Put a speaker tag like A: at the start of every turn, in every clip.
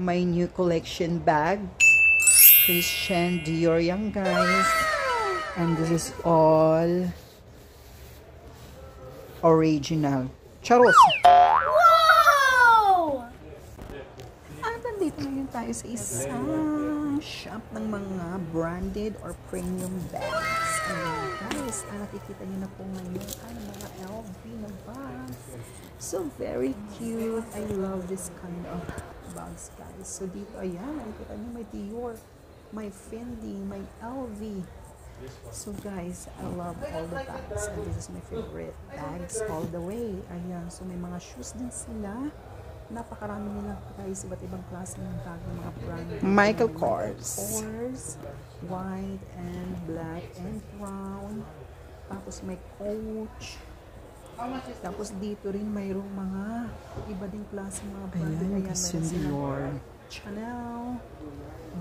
A: my new collection bag. Christian Dior yan, guys. And this is all original. Charos!
B: Wow!
A: At nandito ngayon tayo sa isang shop ng mga branded or premium bags. Ayan, guys, nakikita niyo na po ngayon ang mga LV na bags. So, very cute. I love this kind of bags, guys. So, dito, ayan, nakikita niyo may Dior, may Fendi, may LV. So guys, I love all the bags and this is my favorite bags all the way. Ayan, so may mga shoes din sila. Napakarami nila guys, iba't ibang klase ng bag ng mga brand. Michael Kors, white and black and brown. Tapos may Coach. Tapos dito rin mayroong mga iba ding klase mga brand. Ayan, meron sila Chanel,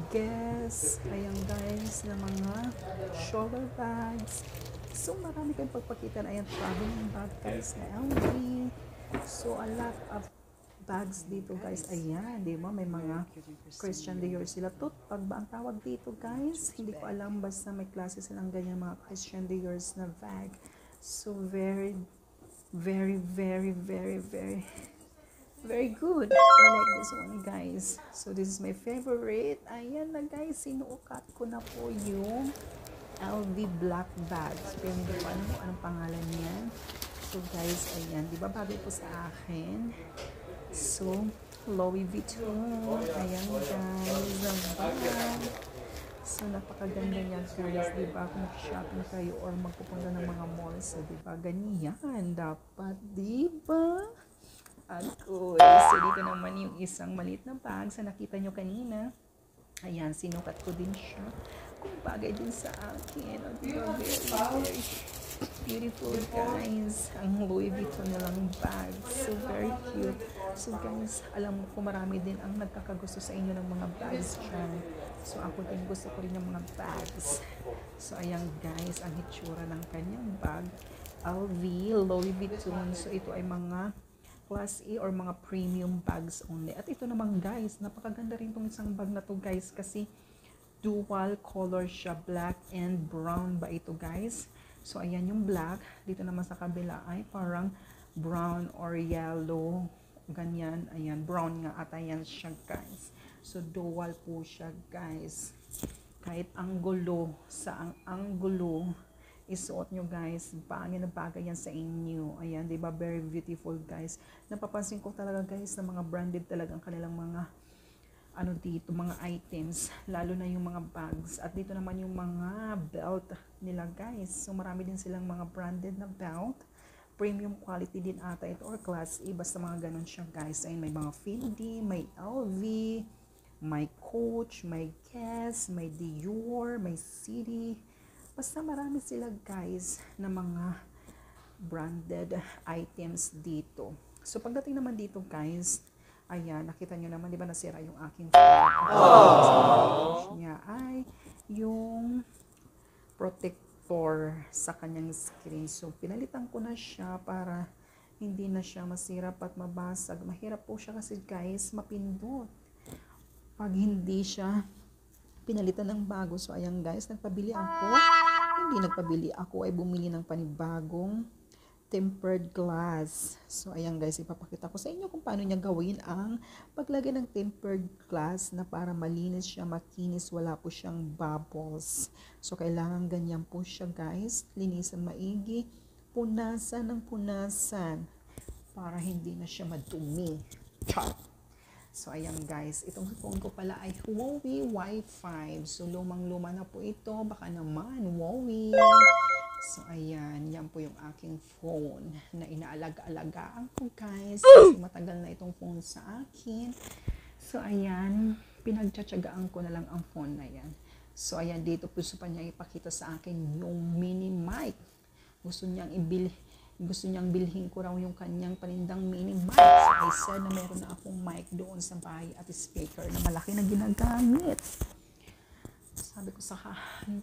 A: Guess, ayan guys, na mga shoulder bags. So marami kayong pagpakita na ayan, traveling bag guys na LV. So a lot of bags dito guys. Ayan, di ba? May mga Christian Dior sila. Tote bag ba ang tawag dito guys? Hindi ko alam, basta may klase silang ganyan mga Christian Dior's na bag. So very good. I like this one guys. So this is my favorite. Ayan na guys, sinuukat ko na po yung LV black bag. So hindi ko alam kung anong pangalan niyan. So guys, ayan, di ba bago po sa akin? So Louis Vuitton. Ayan guys, ang bag. So napakaganda niya guys, di ba? Kung shopping kayo or magpupunta ng mga malls, so di ba? Ganyan dapat, di ba? So dito naman yung isang maliit na bag sa nakita nyo kanina. Ayan, sinukat ko din siya. Kung bagay din sa akin. Very beautiful guys. Ang Louis Vuitton nilang bag. So very cute. So guys, alam ko marami din ang nagkakagusto sa inyo ng mga bags dyan. So ako din gusto ko rin ng mga bags. So ayan guys, ang hitsura ng kanyang bag. LV, Louis Vuitton. So ito ay mga Class A or mga premium bags only. At ito naman guys, napakaganda rin itong isang bag na to guys kasi dual color siya, black and brown ba ito guys. So ayan yung black, dito naman sa kabila ay parang brown or yellow, ganyan. Ayan, brown nga at ayan siya guys. So dual po siya guys. Kahit anggulo, sa ang anggulo isuot nyo guys, bagay na bagay yan sa inyo. Ayan, diba? Very beautiful guys. Napapansin ko talaga guys na mga branded talaga ang kanilang mga ano dito, mga items, lalo na yung mga bags. At dito naman yung mga belt nila guys. So marami din silang mga branded na belt. Premium quality din ata ito or class A, basta mga ganun siya guys. Ayun, may mga Fendi, may LV, may Coach, may Guess, may Dior, may City. Basta marami sila guys na mga branded items dito. So pagdating naman dito guys, ayan, nakita nyo naman, di ba nasira yung aking phone. Niya ay yung protector sa kanyang screen. So pinalitan ko na siya para hindi na siya masira at mabasag. Mahirap po siya kasi guys, mapindot pag hindi siya pinalitan ng bago. So ayan guys, nagpabili ako. Hindi nagpabili ako, ay bumili ng panibagong tempered glass. So ayan guys, ipapakita ko sa inyo kung paano niya gawin ang paglagay ng tempered glass na para malinis siya, makinis, wala po siyang bubbles. So kailangan ganyan po siya guys, linisan maigi, punasan ng punasan para hindi na siya madumi. Char! So, ayan guys, itong phone ko pala ay Huawei Y5. So, lumang-luma na po ito. Baka naman, Huawei. So, ayan. Yan po yung aking phone na inaalaga-alagaan ko guys. Kasi matagal na itong phone sa akin. So, ayan. Pinagtsatsagaan ko na lang ang phone na yan. So, ayan. Dito gusto pa niya ipakita sa akin yung mini mic. Gusto niyang bilhin ko raw yung kanyang panindang mini mic. So I said na meron na akong mic doon sa bahay at speaker na malaki na ginagamit. Sabi ko sa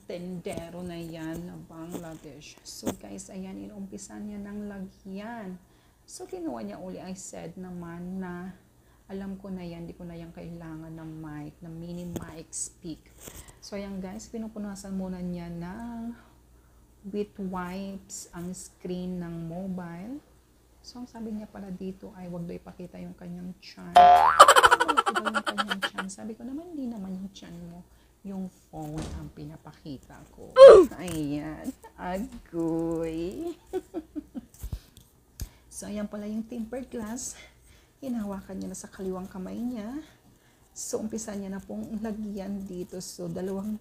A: tendero na yan na Bangladesh. So guys, ayan, inumpisan niya ng lagyan. So kinuha niya uli, I said naman na Alam ko na yan, di ko na yan kailangan ng mic, na mini mic speak. So ayan guys, pinupunasan muna niya ng with wipes ang screen ng mobile. So ang sabi niya pala dito ay wag daw ipakita yung kanyang tiyan. Malaki daw yung kanyang tiyan. Sabi ko naman, hindi naman yung tiyan mo. Yung phone ang pinapakita ko. Ayan, agoy. So ayan pala yung tempered glass. Hinahawakan niya na sa kaliwang kamay niya. So, umpisa niya na pong lagyan dito. So, dalawang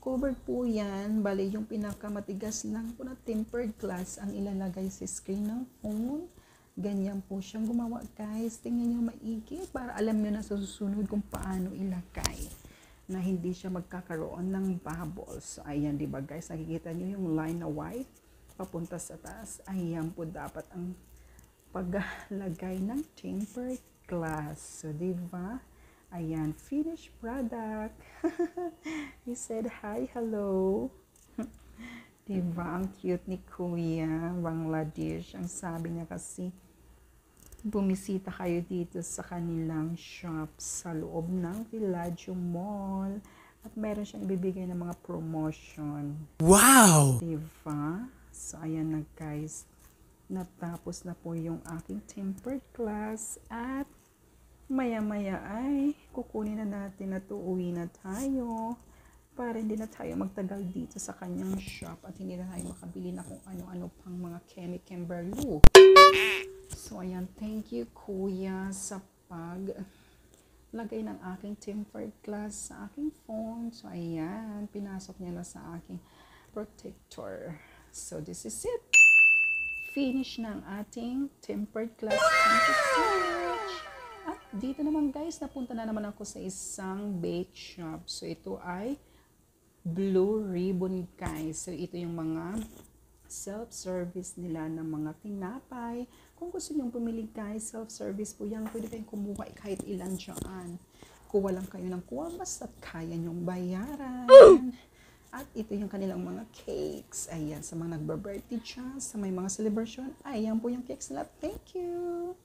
A: covered po yan. Bali, yung pinakamatigas lang po na tempered glass ang ilalagay sa screen ng phone. Ganyan po siyang gumawa, guys. Tingnan niyo maigi para alam niyo na sa susunod kung paano ilagay na hindi siya magkakaroon ng bubbles. So, ayan, diba guys? Nakikita niyo yung line na white papunta sa taas. Ayan po dapat ang paglagay ng tempered glass. So, diba? Ayan, finished product. He said, hi, hello. Diba? Ang cute ni Kuya Bangladesh. Ang sabi niya kasi, bumisita kayo dito sa kanilang shop sa loob ng Villaggio Mall. At meron siyang ibibigay ng mga promotion.
B: Wow!
A: Diba? So, ayan na guys. Natapos na po yung aking tempered glass at maya-maya ay kukunin na natin at uuwi na tayo para hindi na tayo magtagal dito sa kanyang shop at hindi na tayo makabili na kung ano-ano pang mga Kimberly. So, ayan. Thank you, Kuya, sa paglagay ng aking tempered glass sa aking phone. So, ayan. Pinasok niya na sa aking protector. So, this is it. Finish ng ating tempered glass. Thank you so much. At dito naman guys, napunta na naman ako sa isang bake shop. So ito ay Blue Ribbon guys. So ito yung mga self-service nila ng mga tinapay. Kung gusto nyong pumili guys, self-service po yan. Pwede kayong kumuha kahit ilan dyan. Kuha lang kayo ng kuha, basta't kaya nyong bayaran. At ito yung kanilang mga cakes. Ayan, sa mga nagba-birthday dyan, sa may mga celebration. Ayan po yung cakes nila. Thank you!